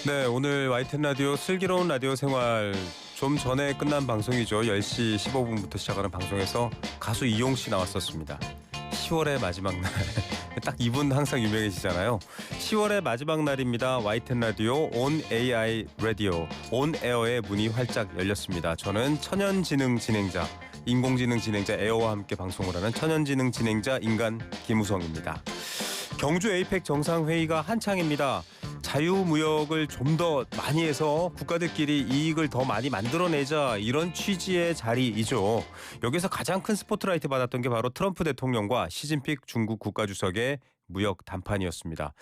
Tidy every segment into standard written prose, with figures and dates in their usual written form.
네, 오늘 YTN 라디오 슬기로운 라디오 생활 좀 전에 끝난 방송이죠. 10시 15분부터 시작하는 방송에서 가수 이용 씨 나왔었습니다. 10월의 마지막 날. 딱 이분 항상 유명해지잖아요. 10월의 마지막 날입니다. YTN 라디오 온 AI 라디오 온 에어의 문이 활짝 열렸습니다. 저는 천연지능 진행자, 인공지능 진행자 에어와 함께 방송을 하는 천연지능 진행자 인간 김우성입니다. 경주 에이펙 정상회의가 한창입니다. 자유무역을 좀 더 많이 해서 국가들끼리 이익을 더 많이 만들어내자, 이런 취지의 자리이죠. 여기서 가장 큰 스포트라이트 받았던 게 바로 트럼프 대통령과 시진핑 중국 국가주석의 무역 담판이었습니다.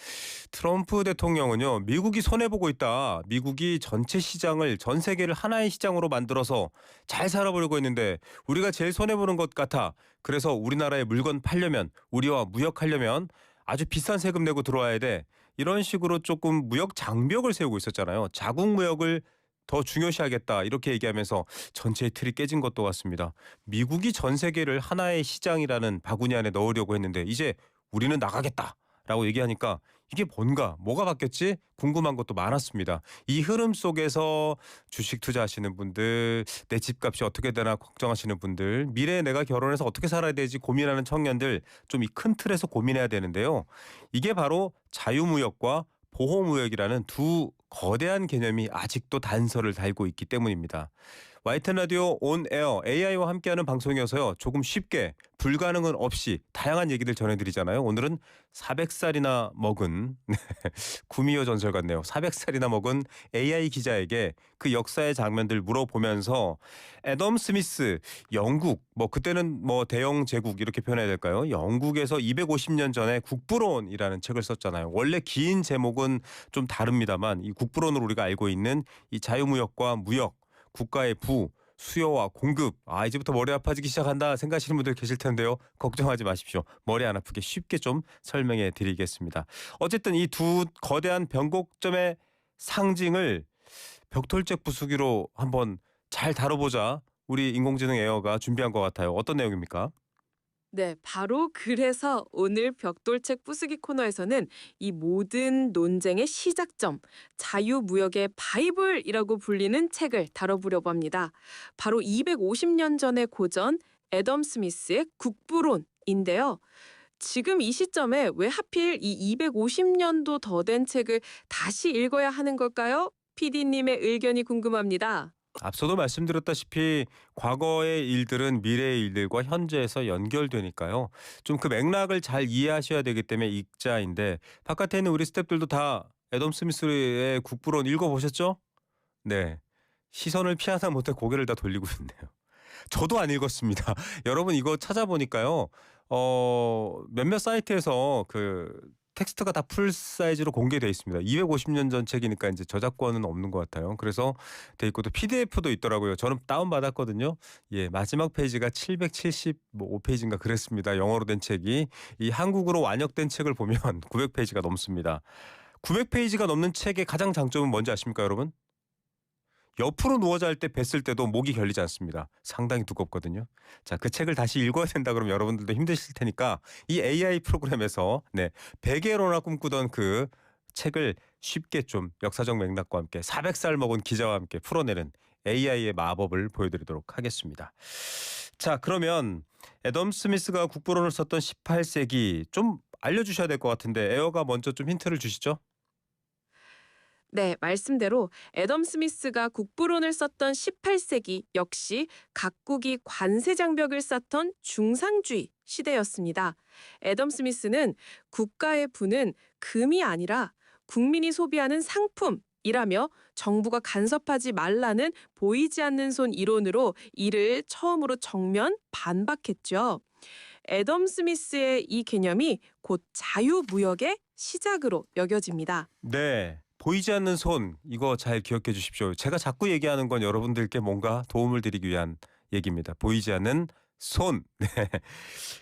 트럼프 대통령은요, 미국이 손해보고 있다. 미국이 전체 시장을, 전 세계를 하나의 시장으로 만들어서 잘 살아보려고 했는데 우리가 제일 손해보는 것 같아. 그래서 우리나라에 물건 팔려면, 우리와 무역하려면 아주 비싼 세금 내고 들어와야 돼. 이런 식으로 조금 무역 장벽을 세우고 있었잖아요. 자국 무역을 더 중요시하겠다, 이렇게 얘기하면서 전체의 틀이 깨진 것도 같습니다. 미국이 전 세계를 하나의 시장이라는 바구니 안에 넣으려고 했는데 이제 우리는 나가겠다라고 얘기하니까 이게 뭔가, 뭐가 바뀌었지? 궁금한 것도 많았습니다. 이 흐름 속에서 주식 투자하시는 분들, 내 집값이 어떻게 되나 걱정하시는 분들, 미래에 내가 결혼해서 어떻게 살아야 되지 고민하는 청년들, 좀 이 큰 틀에서 고민해야 되는데요. 이게 바로 자유무역과 보호무역이라는 두 거대한 개념이 아직도 단서를 달고 있기 때문입니다. YTN 라디오 온 에어 AI와 함께하는 방송이어서요, 조금 쉽게 불가능은 없이 다양한 얘기들 전해드리잖아요. 오늘은 400살이나 먹은 구미호 전설 같네요. 400살이나 먹은 AI 기자에게 그 역사의 장면들 물어보면서 애덤 스미스, 영국, 그때는 대영 제국 이렇게 표현해야 될까요? 영국에서 250년 전에 국부론이라는 책을 썼잖아요. 원래 긴 제목은 좀 다릅니다만 이 국부론으로 우리가 알고 있는 이 자유무역과 무역, 국가의 부, 수요와 공급, 이제부터 머리 아파지기 시작한다 생각하시는 분들 계실 텐데요. 걱정하지 마십시오. 머리 안 아프게 쉽게 좀 설명해 드리겠습니다. 어쨌든 이 두 거대한 변곡점의 상징을 벽돌책 부수기로 한번 잘 다뤄보자, 우리 인공지능 에어가 준비한 것 같아요. 어떤 내용입니까? 네, 바로 그래서 오늘 벽돌책 부수기 코너에서는 이 모든 논쟁의 시작점, 자유무역의 바이블이라고 불리는 책을 다뤄보려고 합니다. 바로 250년 전의 고전 애덤 스미스의 국부론인데요. 지금 이 시점에 왜 하필 이 250년도 더 된 책을 다시 읽어야 하는 걸까요? PD님의 의견이 궁금합니다. 앞서도 말씀드렸다시피 과거의 일들은 미래의 일들과 현재에서 연결되니까요. 좀 그 맥락을 잘 이해하셔야 되기 때문에 읽자인데, 바깥에 있는 우리 스태프들도 다 애덤 스미스의 국부론 읽어보셨죠? 네. 시선을 피하다 못해 고개를 다 돌리고 있네요. 저도 안 읽었습니다. 여러분, 이거 찾아보니까요. 몇몇 사이트에서 그 텍스트가 다 풀 사이즈로 공개돼 있습니다. 250년 전 책이니까 이제 저작권은 없는 것 같아요. 그래서 돼 있고 또 PDF도 있더라고요. 저는 다운 받았거든요. 예, 마지막 페이지가 775페이지인가 그랬습니다. 영어로 된 책이. 이 한국어로 완역된 책을 보면 900페이지가 넘습니다. 900페이지가 넘는 책의 가장 장점은 뭔지 아십니까, 여러분? 옆으로 누워 잘 때 뱄을 때도 목이 결리지 않습니다. 상당히 두껍거든요. 자, 그 책을 다시 읽어야 된다 그러면 여러분들도 힘드실 테니까 이 AI 프로그램에서 베개로나 꿈꾸던 그 책을 쉽게 좀 역사적 맥락과 함께 400살 먹은 기자와 함께 풀어내는 AI의 마법을 보여드리도록 하겠습니다. 자, 그러면 애덤 스미스가 국부론을 썼던 18세기 좀 알려주셔야 될 것 같은데, 에어가 먼저 좀 힌트를 주시죠. 네, 말씀대로 애덤 스미스가 국부론을 썼던 18세기 역시 각국이 관세 장벽을 쌓던 중상주의 시대였습니다. 애덤 스미스는 국가의 부는 금이 아니라 국민이 소비하는 상품이라며 정부가 간섭하지 말라는 보이지 않는 손 이론으로 이를 처음으로 정면 반박했죠. 애덤 스미스의 이 개념이 곧 자유무역의 시작으로 여겨집니다. 네. 보이지 않는 손, 이거 잘 기억해 주십시오. 제가 자꾸 얘기하는 건 여러분들께 뭔가 도움을 드리기 위한 얘기입니다. 보이지 않는 손. 네.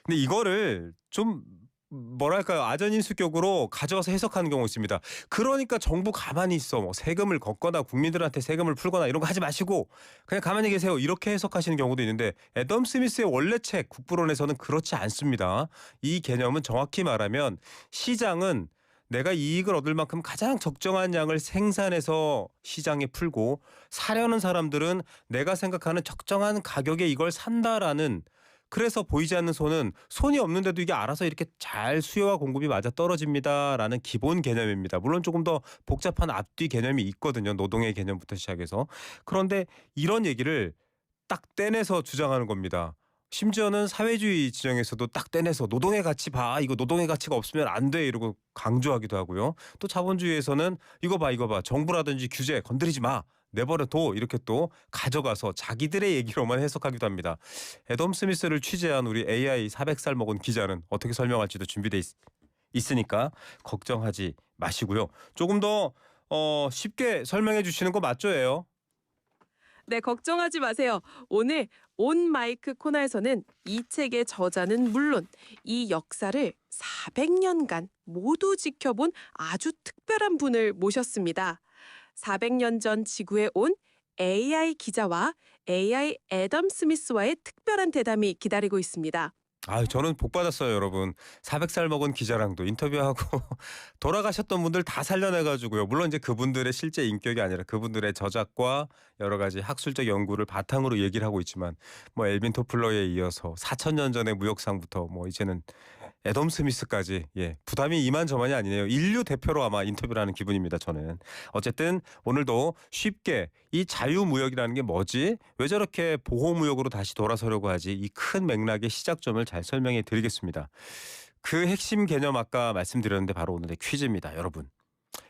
근데 이거를 좀 뭐랄까요, 아전인수격으로 가져와서 해석하는 경우 있습니다. 그러니까 정부 가만히 있어, 세금을 걷거나 국민들한테 세금을 풀거나 이런 거 하지 마시고 그냥 가만히 계세요, 이렇게 해석하시는 경우도 있는데, 애덤 스미스의 원래 책 국부론에서는 그렇지 않습니다. 이 개념은 정확히 말하면 시장은 내가 이익을 얻을 만큼 가장 적정한 양을 생산해서 시장에 풀고 사려는 사람들은 내가 생각하는 적정한 가격에 이걸 산다라는 그래서 보이지 않는 손이 없는데도 이게 알아서 이렇게 잘 수요와 공급이 맞아 떨어집니다라는 기본 개념입니다. 물론 조금 더 복잡한 앞뒤 개념이 있거든요. 노동의 개념부터 시작해서. 그런데 이런 얘기를 딱 떼내서 주장하는 겁니다. 심지어는 사회주의 지정에서도 딱 떼내서 노동의 가치 봐. 이거 노동의 가치가 없으면 안 돼. 이러고 강조하기도 하고요. 또 자본주의에서는 이거 봐. 정부라든지 규제 건드리지 마. 내버려둬. 이렇게 또 가져가서 자기들의 얘기로만 해석하기도 합니다. 애덤 스미스를 취재한 우리 AI 400살 먹은 기자는 어떻게 설명할지도 준비돼 있으니까 걱정하지 마시고요. 조금 더 쉽게 설명해 주시는 거 맞죠, 예요? 네, 걱정하지 마세요. 오늘 온 마이크 코너에서는 이 책의 저자는 물론 이 역사를 400년간 모두 지켜본 아주 특별한 분을 모셨습니다. 400년 전 지구에 온 AI 기자와 AI 애덤 스미스와의 특별한 대담이 기다리고 있습니다. 저는 복 받았어요, 여러분. 400살 먹은 기자랑도 인터뷰하고 돌아가셨던 분들 다 살려내가지고요. 물론 이제 그분들의 실제 인격이 아니라 그분들의 저작과 여러 가지 학술적 연구를 바탕으로 얘기를 하고 있지만 뭐 엘빈 토플러에 이어서 4,000년 전의 무역상부터 뭐 이제는 애덤 스미스까지 부담이 이만저만이 아니네요. 인류 대표로 아마 인터뷰를 하는 기분입니다, 저는. 어쨌든 오늘도 쉽게 이 자유무역이라는 게 뭐지? 왜 저렇게 보호무역으로 다시 돌아서려고 하지? 이 큰 맥락의 시작점을 잘 설명해 드리겠습니다. 그 핵심 개념 아까 말씀드렸는데 바로 오늘의 퀴즈입니다, 여러분.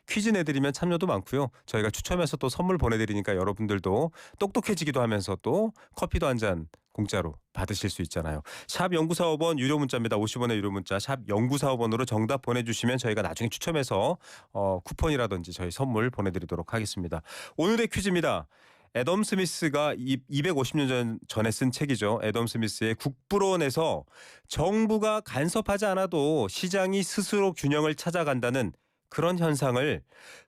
퀴즈 내드리면 참여도 많고요. 저희가 추첨해서 또 선물 보내드리니까 여러분들도 똑똑해지기도 하면서 또 커피도 한 잔 공짜로 받으실 수 있잖아요. 샵 0945번 유료 문자입니다. 50원의 유료 문자 샵 0945번으로 정답 보내주시면 저희가 나중에 추첨해서 쿠폰이라든지 저희 선물 보내드리도록 하겠습니다. 오늘의 퀴즈입니다. 애덤 스미스가 250년 전에 쓴 책이죠. 애덤 스미스의 국부론에서 정부가 간섭하지 않아도 시장이 스스로 균형을 찾아간다는 그런 현상을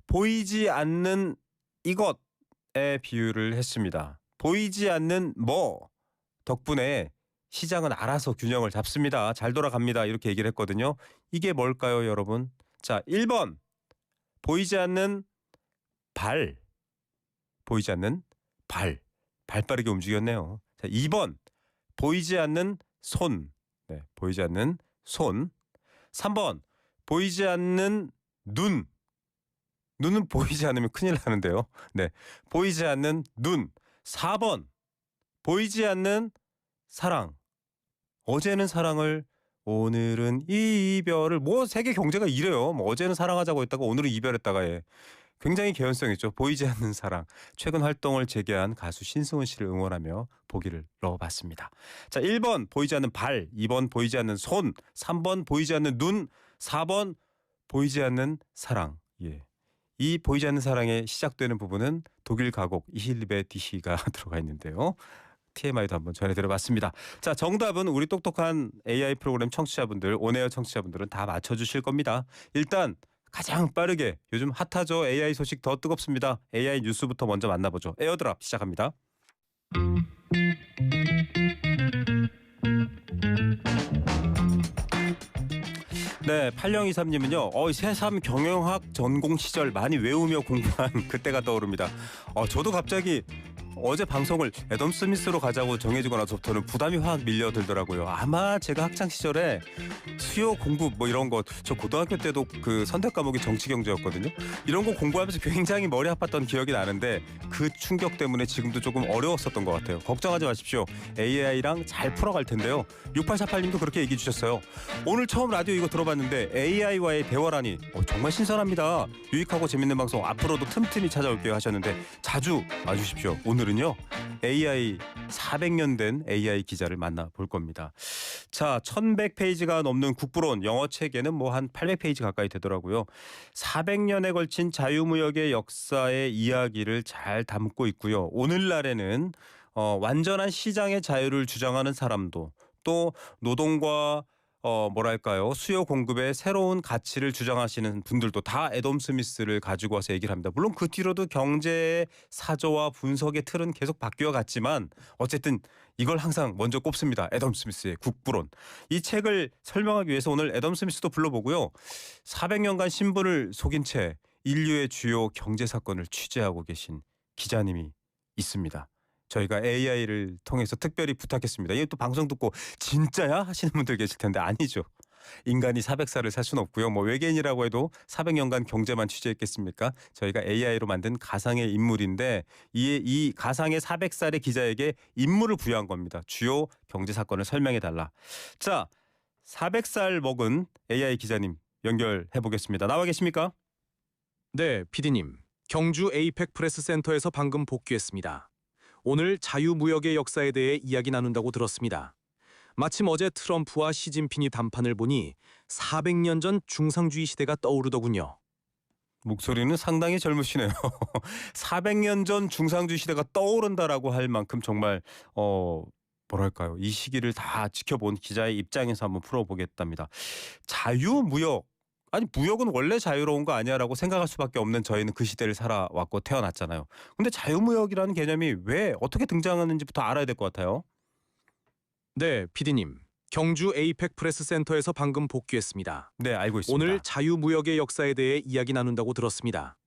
보이지 않는 이것에 비유를 했습니다. 보이지 않는 뭐 덕분에 시장은 알아서 균형을 잡습니다. 잘 돌아갑니다. 이렇게 얘기를 했거든요. 이게 뭘까요, 여러분? 자, 1번 보이지 않는 발. 보이지 않는 발. 발 빠르게 움직였네요. 자, 2번 보이지 않는 손. 네, 보이지 않는 손. 3번 보이지 않는 눈. 눈은 보이지 않으면 큰일 나는데요. 네, 보이지 않는 눈. 4번 보이지 않는 사랑. 어제는 사랑을 오늘은 이별을 뭐 세계 경제가 이래요. 뭐 어제는 사랑하자고 했다가 오늘은 이별했다가 굉장히 개연성 있죠. 보이지 않는 사랑. 최근 활동을 재개한 가수 신승훈 씨를 응원하며 보기를 넣어봤습니다. 자, 1번 보이지 않는 발, 2번 보이지 않는 손, 3번 보이지 않는 눈, 4번 보이지 않는 사랑. 이 보이지 않는 사랑에 시작되는 부분은 독일 가곡 이힐리베 디히가 들어가 있는데요. TMI도 한번 전해드려봤습니다. 자, 정답은 우리 똑똑한 AI 프로그램 청취자분들, 온에어 청취자분들은 다 맞춰주실 겁니다. 일단 가장 빠르게 요즘 핫하죠. AI 소식 더 뜨겁습니다. AI 뉴스부터 먼저 만나보죠. 에어드랍 시작합니다. 네, 8023님은요. 새삼 경영학 전공 시절 많이 외우며 공부한 그때가 떠오릅니다. 저도 갑자기 어제 방송을 애덤 스미스로 가자고 정해지고 나서부터는 부담이 확 밀려들더라고요. 아마 제가 학창 시절에 수요 공부 뭐 이런 거, 저 고등학교 때도 그 선택 과목이 정치 경제였거든요. 이런 거 공부하면서 굉장히 머리 아팠던 기억이 나는데 그 충격 때문에 지금도 조금 어려웠었던 것 같아요. 걱정하지 마십시오. AI랑 잘 풀어갈 텐데요. 6848님도 그렇게 얘기해 주셨어요. 오늘 처음 라디오 이거 들어봤는데 AI와의 대화라니 정말 신선합니다. 유익하고 재밌는 방송 앞으로도 틈틈이 찾아올게요 하셨는데 자주 와주십시오. 오늘은요 AI 400년 된 AI 기자를 만나볼 겁니다. 자, 1100페이지가 넘는 국부론 영어 책에는 뭐 한 800페이지 가까이 되더라고요. 400년에 걸친 자유무역의 역사의 이야기를 잘 담고 있고요. 오늘날에는 완전한 시장의 자유를 주장하는 사람도 또 노동과 수요 공급의 새로운 가치를 주장하시는 분들도 다 애덤 스미스를 가지고 와서 얘기를 합니다. 물론 그 뒤로도 경제의 사조와 분석의 틀은 계속 바뀌어 갔지만 어쨌든 이걸 항상 먼저 꼽습니다. 애덤 스미스의 국부론. 이 책을 설명하기 위해서 오늘 애덤 스미스도 불러보고요. 400년간 신분을 속인 채 인류의 주요 경제 사건을 취재하고 계신 기자님이 있습니다. 저희가 AI를 통해서 특별히 부탁했습니다. 이게 또 방송 듣고 진짜야? 하시는 분들 계실 텐데 아니죠. 인간이 400살을 살 수는 없고요. 뭐 외계인이라고 해도 400년간 경제만 취재했겠습니까? 저희가 AI로 만든 가상의 인물인데 이 가상의 400살의 기자에게 임무를 부여한 겁니다. 주요 경제 사건을 설명해 달라. 자, 400살 먹은 AI 기자님 연결해 보겠습니다. 나와 계십니까? 네, PD님. 경주 에이펙 프레스 센터에서 방금 복귀했습니다. 오늘 자유무역의 역사에 대해 이야기 나눈다고 들었습니다. 마침 어제 트럼프와 시진핑이 담판을 보니 400년 전 중상주의 시대가 떠오르더군요. 목소리는 상당히 젊으시네요. 400년 전 중상주의 시대가 떠오른다라고 할 만큼 정말 뭐랄까요? 이 시기를 다 지켜본 기자의 입장에서 한번 풀어보겠답니다. 자유무역. 아니 무역은 원래 자유로운 거 아니야라고 생각할 수밖에 없는 저희는 그 시대를 살아왔고 태어났잖아요. 근데 자유무역이라는 개념이 왜 어떻게 등장하는지부터 알아야 될 것 같아요. 네, PD님. 경주 에이펙 프레스 센터에서 방금 복귀했습니다. 네, 알고 있습니다. 오늘 자유무역의 역사에 대해 이야기 나눈다고 들었습니다.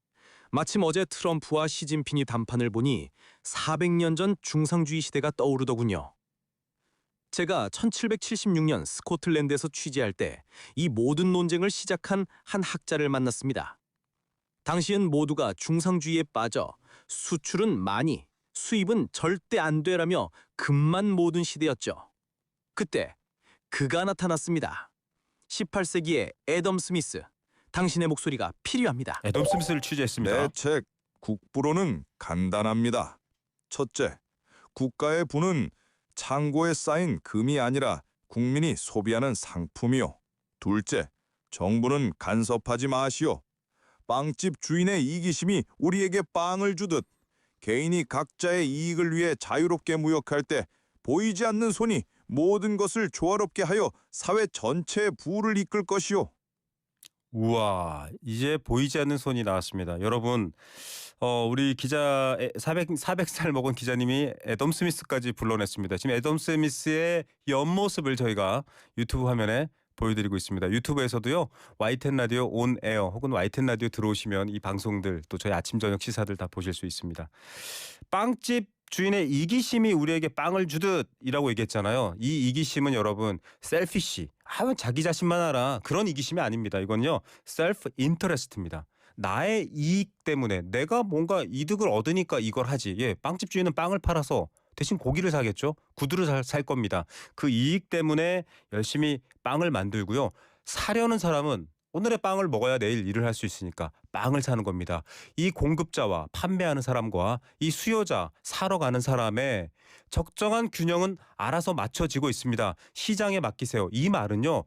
마침 어제 트럼프와 시진핑이 담판을 보니 400년 전 중상주의 시대가 떠오르더군요. 제가 1776년 스코틀랜드에서 취재할 때 이 모든 논쟁을 시작한 한 학자를 만났습니다. 당시엔 모두가 중상주의에 빠져 수출은 많이, 수입은 절대 안 되라며 금만 모든 시대였죠. 그때 그가 나타났습니다. 18세기의 애덤 스미스. 당신의 목소리가 필요합니다. 애덤 스미스를 취재했습니다. 내 책 국부로는 간단합니다. 첫째, 국가의 부는 창고에 쌓인 금이 아니라 국민이 소비하는 상품이요. 둘째, 정부는 간섭하지 마시오. 빵집 주인의 이기심이 우리에게 빵을 주듯 개인이 각자의 이익을 위해 자유롭게 무역할 때 보이지 않는 손이 모든 것을 조화롭게 하여 사회 전체의 부를 이끌 것이오. 우와, 이제 보이지 않는 손이 나왔습니다. 여러분, 우리 기자 400살 먹은 기자님이 애덤 스미스까지 불러냈습니다. 지금 애덤 스미스의 옆모습을 저희가 유튜브 화면에 보여드리고 있습니다. 유튜브에서도요. YTN 라디오 온 에어 혹은 YTN 라디오 들어오시면 이 방송들 또 저희 아침 저녁 시사들 다 보실 수 있습니다. 빵집 주인의 이기심이 우리에게 빵을 주듯이라고 얘기했잖아요. 이 이기심은 여러분 셀피시, 자기 자신만 알아 그런 이기심이 아닙니다. 이건요 셀프 인터레스트입니다. 나의 이익 때문에 내가 뭔가 이득을 얻으니까 이걸 하지. 예, 빵집 주인은 빵을 팔아서 대신 고기를 사겠죠. 구두를 살 겁니다. 그 이익 때문에 열심히 빵을 만들고요. 사려는 사람은 오늘의 빵을 먹어야 내일 일을 할 수 있으니까 빵을 사는 겁니다. 이 공급자와 판매하는 사람과 이 수요자, 사러 가는 사람의 적정한 균형은 알아서 맞춰지고 있습니다. 시장에 맡기세요. 이 말은요.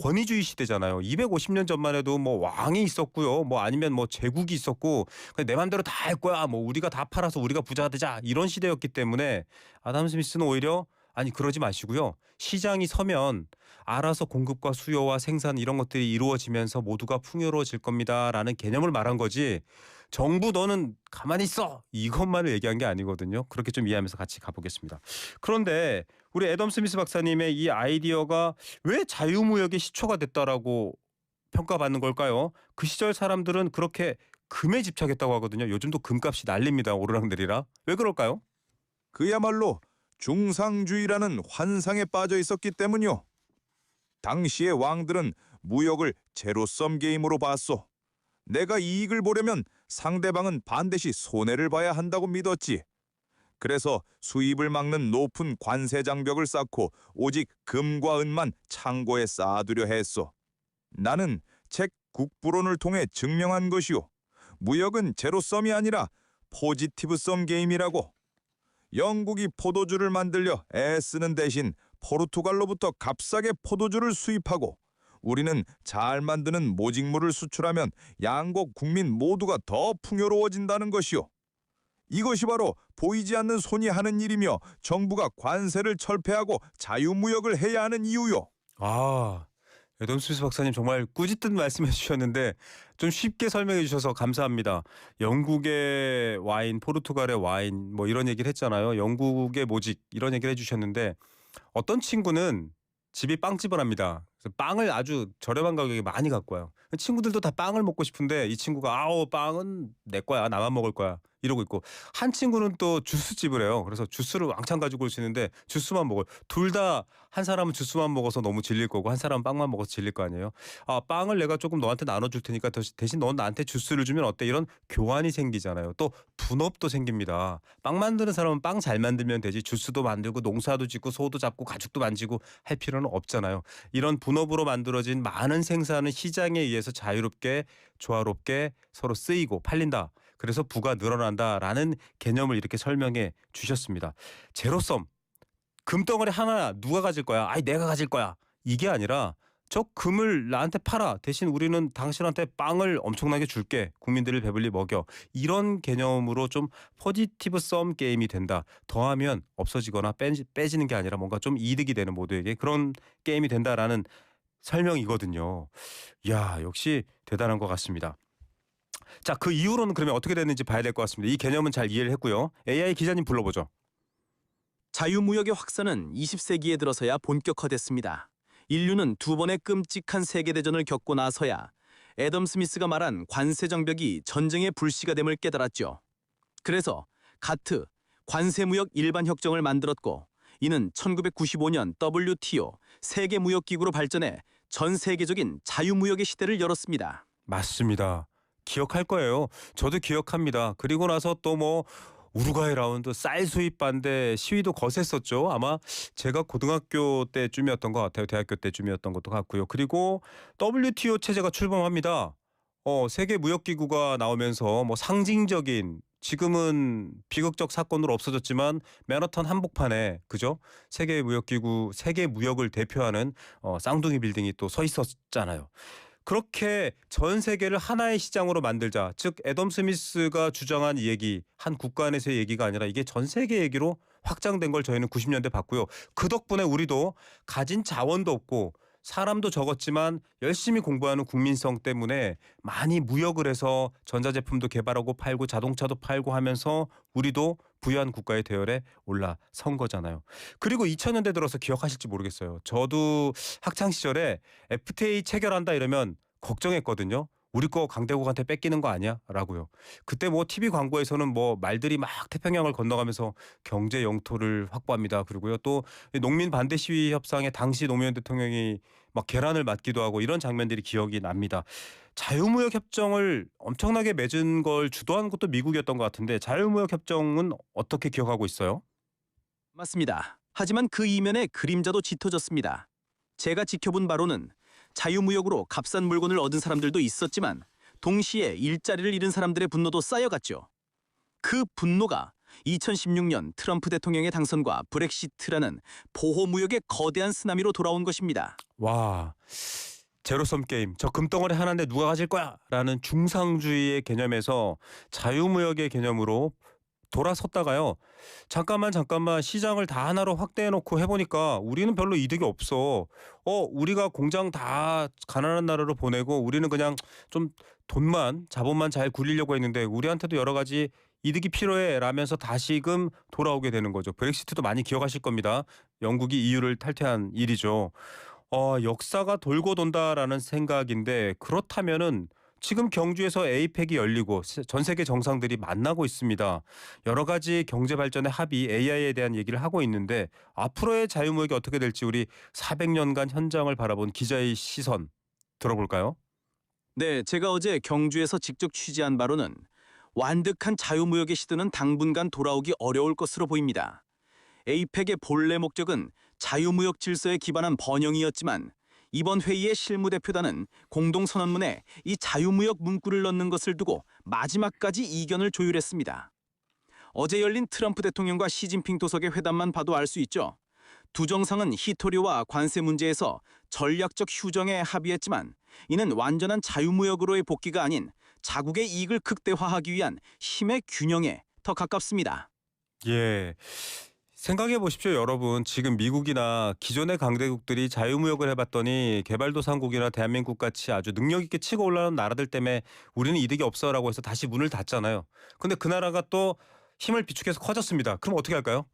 권위주의 시대잖아요. 250년 전만 해도 뭐 왕이 있었고요. 뭐 아니면 뭐 제국이 있었고 그냥 내 맘대로 다 할 거야. 뭐 우리가 다 팔아서 우리가 부자가 되자. 이런 시대였기 때문에 아담 스미스는 오히려 아니 그러지 마시고요. 시장이 서면 알아서 공급과 수요와 생산 이런 것들이 이루어지면서 모두가 풍요로워질 겁니다라는 개념을 말한 거지. 정부 너는 가만히 있어 이것만을 얘기한 게 아니거든요. 그렇게 좀 이해하면서 같이 가보겠습니다. 그런데 우리 애덤 스미스 박사님의 이 아이디어가 왜 자유무역의 시초가 됐다라고 평가받는 걸까요? 그 시절 사람들은 그렇게 금에 집착했다고 하거든요. 요즘도 금값이 난립니다. 오르락내리락. 왜 그럴까요? 그야말로 중상주의라는 환상에 빠져 있었기 때문이요. 당시의 왕들은 무역을 제로섬 게임으로 봤소. 내가 이익을 보려면 상대방은 반드시 손해를 봐야 한다고 믿었지. 그래서 수입을 막는 높은 관세 장벽을 쌓고 오직 금과 은만 창고에 쌓아두려 했소. 나는 책 국부론을 통해 증명한 것이오. 무역은 제로섬이 아니라 포지티브섬 게임이라고. 영국이 포도주를 만들려 애쓰는 대신 포르투갈로부터 값싸게 포도주를 수입하고 우리는 잘 만드는 모직물을 수출하면 양국 국민 모두가 더 풍요로워진다는 것이오. 이것이 바로 보이지 않는 손이 하는 일이며 정부가 관세를 철폐하고 자유무역을 해야 하는 이유요. 애덤 스미스 박사님 정말 꾸짖듯 말씀해 주셨는데 좀 쉽게 설명해 주셔서 감사합니다. 영국의 와인, 포르투갈의 와인 뭐 이런 얘기를 했잖아요. 영국의 모직 이런 얘기를 해주셨는데 어떤 친구는 집이 빵집을 합니다. 그래서 빵을 아주 저렴한 가격에 많이 갖고 와요. 친구들도 다 빵을 먹고 싶은데 이 친구가 아우 빵은 내 거야 나만 먹을 거야 이러고 있고 한 친구는 또 주스집을 해요. 그래서 주스를 왕창 가지고 올 수 있는데 주스만 먹어요. 둘 다 한 사람은 주스만 먹어서 너무 질릴 거고 한 사람은 빵만 먹어서 질릴 거 아니에요. 아 빵을 내가 조금 너한테 나눠줄 테니까 대신 넌 나한테 주스를 주면 어때? 이런 교환이 생기잖아요. 또 분업도 생깁니다. 빵 만드는 사람은 빵 잘 만들면 되지 주스도 만들고 농사도 짓고 소도 잡고 가죽도 만지고 할 필요는 없잖아요. 이런 분업으로 만들어진 많은 생산은 시장에 의해서 자유롭게 조화롭게 서로 쓰이고 팔린다. 그래서 부가 늘어난다라는 개념을 이렇게 설명해 주셨습니다. 제로섬 금덩어리 하나 누가 가질 거야? 아이 내가 가질 거야. 이게 아니라 저 금을 나한테 팔아. 대신 우리는 당신한테 빵을 엄청나게 줄게. 국민들을 배불리 먹여. 이런 개념으로 좀 포지티브 썸 게임이 된다. 더하면 없어지거나 빼지는 게 아니라 뭔가 좀 이득이 되는 모두에게 그런 게임이 된다라는 설명이거든요. 이야 역시 대단한 것 같습니다. 자, 그 이후로는 그러면 어떻게 됐는지 봐야 될 것 같습니다. 이 개념은 잘 이해를 했고요. AI 기자님 불러보죠. 자유무역의 확산은 20세기에 들어서야 본격화됐습니다. 인류는 두 번의 끔찍한 세계대전을 겪고 나서야 애덤 스미스가 말한 관세 장벽이 전쟁의 불씨가 됨을 깨달았죠. 그래서 가트, 관세무역 일반협정을 만들었고 이는 1995년 WTO, 세계무역기구로 발전해 전 세계적인 자유무역의 시대를 열었습니다. 맞습니다. 기억할 거예요. 저도 기억합니다. 그리고 나서 또 뭐 우루과이 라운드 쌀 수입 반대 시위도 거셌었죠. 아마 제가 고등학교 때쯤이었던 것 같아요. 대학교 때쯤이었던 것도 같고요. 그리고 WTO 체제가 출범합니다. 세계무역기구가 나오면서 뭐 상징적인 지금은 비극적 사건으로 없어졌지만 맨하탄 한복판에 그죠? 세계무역기구 세계무역을 대표하는 쌍둥이 빌딩이 또 서 있었잖아요. 그렇게 전 세계를 하나의 시장으로 만들자. 즉 애덤 스미스가 주장한 이 얘기 한 국가 안에서의 얘기가 아니라 이게 전 세계 얘기로 확장된 걸 저희는 90년대 봤고요. 그 덕분에 우리도 가진 자원도 없고 사람도 적었지만 열심히 공부하는 국민성 때문에 많이 무역을 해서 전자제품도 개발하고 팔고 자동차도 팔고 하면서 우리도 부유한 국가의 대열에 올라선 거잖아요. 그리고 2000년대 들어서 기억하실지 모르겠어요. 저도 학창 시절에 FTA 체결한다 이러면 걱정했거든요. 우리 거 강대국한테 뺏기는 거 아니야? 라고요. 그때 뭐 TV 광고에서는 뭐 말들이 막 태평양을 건너가면서 경제 영토를 확보합니다. 그리고요 또 농민 반대 시위 협상에 당시 노무현 대통령이 막 계란을 맞기도 하고 이런 장면들이 기억이 납니다. 자유무역 협정을 엄청나게 맺은 걸 주도한 것도 미국이었던 것 같은데 자유무역 협정은 어떻게 기억하고 있어요? 맞습니다. 하지만 그 이면에 그림자도 짙어졌습니다. 제가 지켜본 바로는 자유무역으로 값싼 물건을 얻은 사람들도 있었지만 동시에 일자리를 잃은 사람들의 분노도 쌓여갔죠. 그 분노가 2016년 트럼프 대통령의 당선과 브렉시트라는 보호무역의 거대한 쓰나미로 돌아온 것입니다. 와 제로섬 게임 저 금덩어리 하나인데 누가 가질 거야? 라는 중상주의의 개념에서 자유무역의 개념으로 돌아섰다가요. 잠깐만 시장을 다 하나로 확대해놓고 해보니까 우리는 별로 이득이 없어. 우리가 공장 다 가난한 나라로 보내고 우리는 그냥 좀 돈만 자본만 잘 굴리려고 했는데 우리한테도 여러 가지 이득이 필요해 라면서 다시금 돌아오게 되는 거죠. 브렉시트도 많이 기억하실 겁니다. 영국이 EU를 탈퇴한 일이죠. 역사가 돌고 돈다라는 생각인데 그렇다면은 지금 경주에서 에이펙이 열리고 전 세계 정상들이 만나고 있습니다. 여러 가지 경제 발전의 합의 AI에 대한 얘기를 하고 있는데 앞으로의 자유무역이 어떻게 될지 우리 400년간 현장을 바라본 기자의 시선 들어볼까요? 네, 제가 어제 경주에서 직접 취재한 바로는 완득한 자유무역의 시대는 당분간 돌아오기 어려울 것으로 보입니다. 에이펙의 본래 목적은 자유무역 질서에 기반한 번영이었지만 이번 회의의 실무대표단은 공동선언문에 이 자유무역 문구를 넣는 것을 두고 마지막까지 이견을 조율했습니다. 어제 열린 트럼프 대통령과 시진핑 도석의 회담만 봐도 알 수 있죠. 두 정상은 히토리와 관세 문제에서 전략적 휴정에 합의했지만 이는 완전한 자유무역으로의 복귀가 아닌 자국의 이익을 극대화하기 위한 힘의 균형에 더 가깝습니다. 예. 생각해 보십시오, 여러분. 지금 미국이나 기존의 강대국들이 자유무역을 해봤더니 개발도상국이나 대한민국 같이 아주 능력 있게 치고 올라오는 나라들 때문에 우리는 이득이 없어라고 해서 다시 문을 닫잖아요. 근데 그 나라가 또 힘을 비축해서 커졌습니다. 그럼 어떻게 할까요?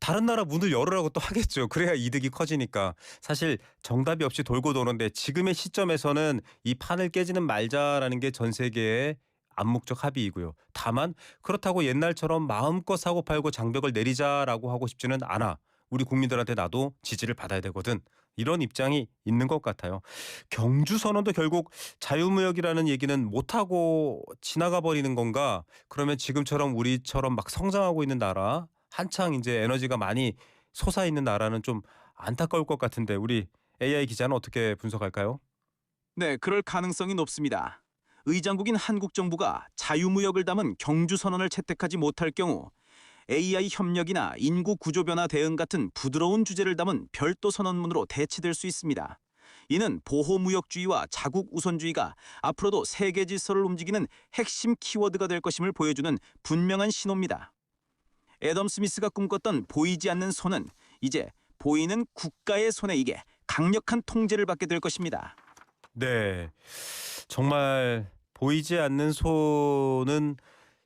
다른 나라 문을 열으라고 또 하겠죠. 그래야 이득이 커지니까. 사실 정답이 없이 돌고 도는데 지금의 시점에서는 이 판을 깨지는 말자라는 게 전 세계의 암묵적 합의이고요. 다만 그렇다고 옛날처럼 마음껏 사고 팔고 장벽을 내리자라고 하고 싶지는 않아. 우리 국민들한테 나도 지지를 받아야 되거든. 이런 입장이 있는 것 같아요. 경주선언도 결국 자유무역이라는 얘기는 못하고 지나가 버리는 건가? 그러면 지금처럼 우리처럼 막 성장하고 있는 나라, 한창 이제 에너지가 많이 솟아있는 나라는 좀 안타까울 것 같은데 우리 AI 기자는 어떻게 분석할까요? 네, 그럴 가능성이 높습니다. 의장국인 한국 정부가 자유무역을 담은 경주선언을 채택하지 못할 경우 AI 협력이나 인구 구조 변화 대응 같은 부드러운 주제를 담은 별도 선언문으로 대치될 수 있습니다. 이는 보호무역주의와 자국 우선주의가 앞으로도 세계 질서를 움직이는 핵심 키워드가 될 것임을 보여주는 분명한 신호입니다. 애덤 스미스가 꿈꿨던 보이지 않는 손은 이제 보이는 국가의 손에 이게 강력한 통제를 받게 될 것입니다. 네. 정말 보이지 않는 손은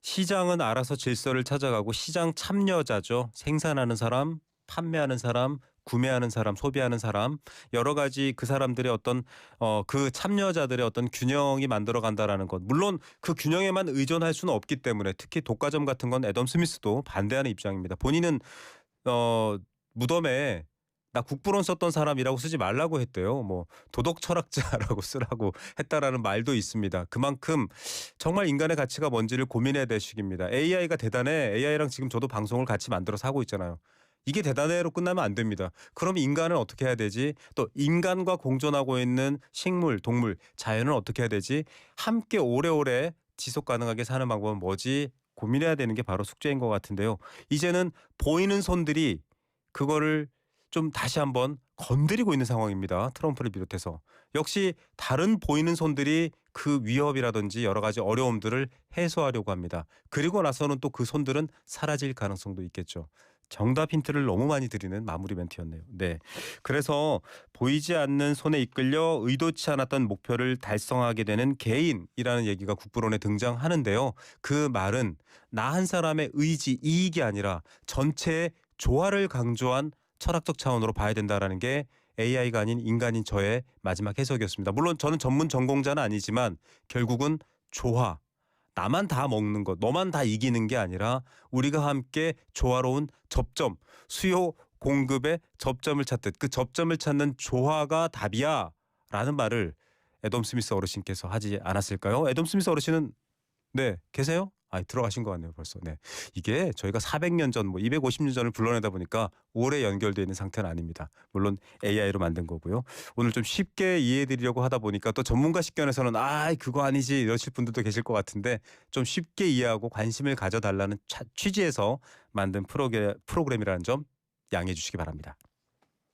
시장은 알아서 질서를 찾아가고 시장 참여자죠. 생산하는 사람, 판매하는 사람, 구매하는 사람, 소비하는 사람 여러 가지 그 사람들의 어떤 그 참여자들의 어떤 균형이 만들어 간다라는 것. 물론 그 균형에만 의존할 수는 없기 때문에 특히 독과점 같은 건 애덤 스미스도 반대하는 입장입니다. 본인은 무덤에 나 국부론 썼던 사람이라고 쓰지 말라고 했대요. 뭐 도덕 철학자라고 쓰라고 했다라는 말도 있습니다. 그만큼 정말 인간의 가치가 뭔지를 고민해야 될 시기입니다. AI가 대단해. AI랑 지금 저도 방송을 같이 만들어서 하고 있잖아요. 이게 대단해로 끝나면 안 됩니다. 그럼 인간은 어떻게 해야 되지? 또 인간과 공존하고 있는 식물, 동물, 자연은 어떻게 해야 되지? 함께 오래오래 지속 가능하게 사는 방법은 뭐지? 고민해야 되는 게 바로 숙제인 것 같은데요. 이제는 보이는 손들이 그거를 좀 다시 한번 건드리고 있는 상황입니다. 트럼프를 비롯해서. 역시 다른 보이는 손들이 그 위협이라든지 여러 가지 어려움들을 해소하려고 합니다. 그리고 나서는 또 그 손들은 사라질 가능성도 있겠죠. 정답 힌트를 너무 많이 드리는 마무리 멘트였네요. 네. 그래서 보이지 않는 손에 이끌려 의도치 않았던 목표를 달성하게 되는 개인이라는 얘기가 국부론에 등장하는데요. 그 말은 나 한 사람의 의지, 이익이 아니라 전체의 조화를 강조한 철학적 차원으로 봐야 된다라는 게 AI가 아닌 인간인 저의 마지막 해석이었습니다. 물론 저는 전문 전공자는 아니지만 결국은 조화, 나만 다 먹는 것, 너만 다 이기는 게 아니라 우리가 함께 조화로운 접점, 수요 공급의 접점을 찾듯 그 접점을 찾는 조화가 답이야 라는 말을 애덤 스미스 어르신께서 하지 않았을까요? 애덤 스미스 어르신은 네, 계세요? 들어가신 것 같네요, 벌써. 네. 이게 저희가 400년 전, 250년 전을 불러내다 보니까 오래 연결되어 있는 상태는 아닙니다. 물론 AI로 만든 거고요. 오늘 좀 쉽게 이해해드리려고 하다 보니까 또 전문가 식견에서는 그거 아니지 이러실 분들도 계실 것 같은데 좀 쉽게 이해하고 관심을 가져달라는 취지에서 만든 프로그램이라는 점 양해해 주시기 바랍니다.